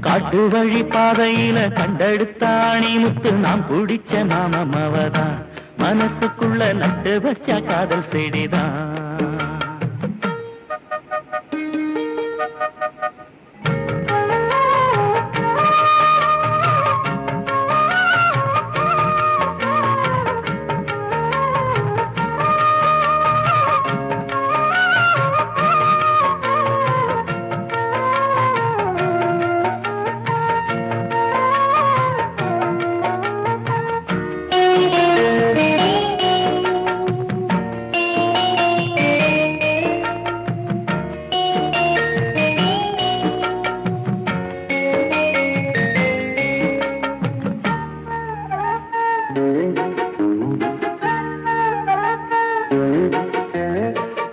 காட்டு வழி பாதையில கண்டெடுத்த ஆணி முத்து நாம் பிடிச்ச நாமம் அவதான் மனசுக்குள்ள நட்டு வச்ச காதல் செடிதான்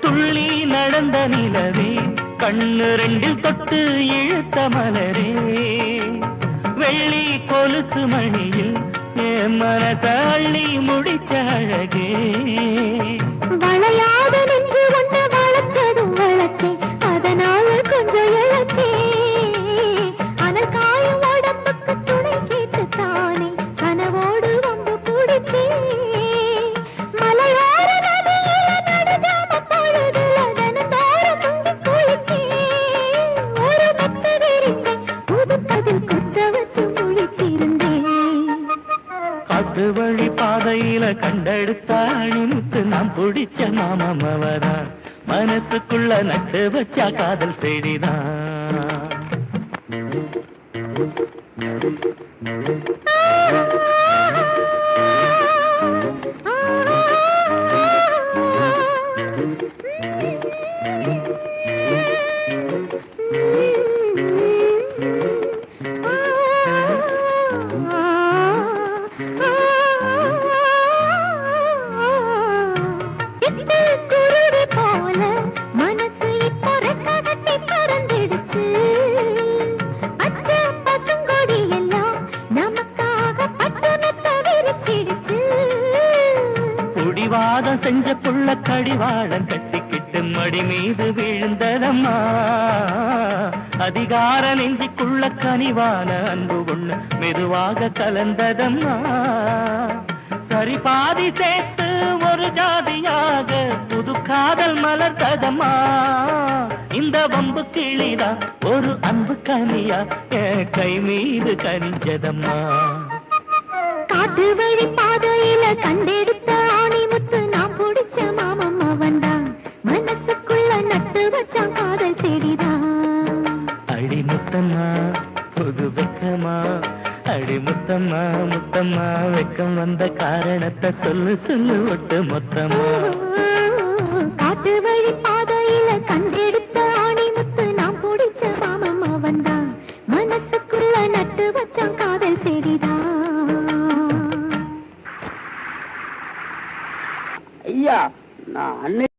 துள்ளி நடந்த நிலவே கண்ணு ரெண்டில் தொட்டு இழுத்த மலரே வெள்ளி கொலுசு மணியில் என் மனச அள்ளி முடிச்ச அழகே வளையாத நின்று ஒன்று வளர்ச்சதும் வளர்ச்சி அதனால கொஞ்சம் இழச்சே ஆனால் காயும் உடம்புக்கு துணை கேட்டு தானே கனவோடு வந்து பிடிச்சே மலையோர நதியில நடுஜாம பொழுதுல தினந்தோறும் முங்கி குளிச்சே ஒரு மெத்து விரிச்சே புது பதில் கொத்த வச்சு முழிச்சிருந்தேன் காட்டு வழி பாதையில கண்டெடுத்த அணிமுத்து நாம் பிடிச்ச நாமம் அவதான் மனசுக்குள்ள நட்டு வச்ச காதல் செடிதான் பிடிவாதம் செஞ்ச புள்ள கடிவாளம் கட்டிக்கிட்டு மடி மீது விழுந்ததம்மா அதிகார நெஞ்சுக்குள்ள கனிவான அன்பு ஒண்ணு மெதுவாக கலந்ததம்மா சரி பாதி சேர்த்து ஒரு ஜாதியாக புது காதல் மலர்ந்ததம்மா இந்த வம்பு கிளிதான் ஒரு அன்பு கனியா என் கை மீது கனிஞ்சதம்மா காட்டு வழி பாதையில கண்டெடுத்த ஆணி முத்து நான் பிடிச்ச மாமம் அவன்தான் மனசுக்குள்ள நட்டு வச்சான் காதல் செடிதான் அடி முத்தம்மா புது வெக்கமா அடி முத்தம்மா முத்தம்மா வெக்கம் வந்த காரணத்தை சொல்லு சொல்லு ஒட்டு மொத்தமா காட்டு வழி பாதையில கண்டெடுத்த ஆணி முத்து நான் பிடிச்ச மாமம் அவன்தான் மனசுக்குள்ள நட்டு வச்சான் காதல் செடிதான் ஐயா நான்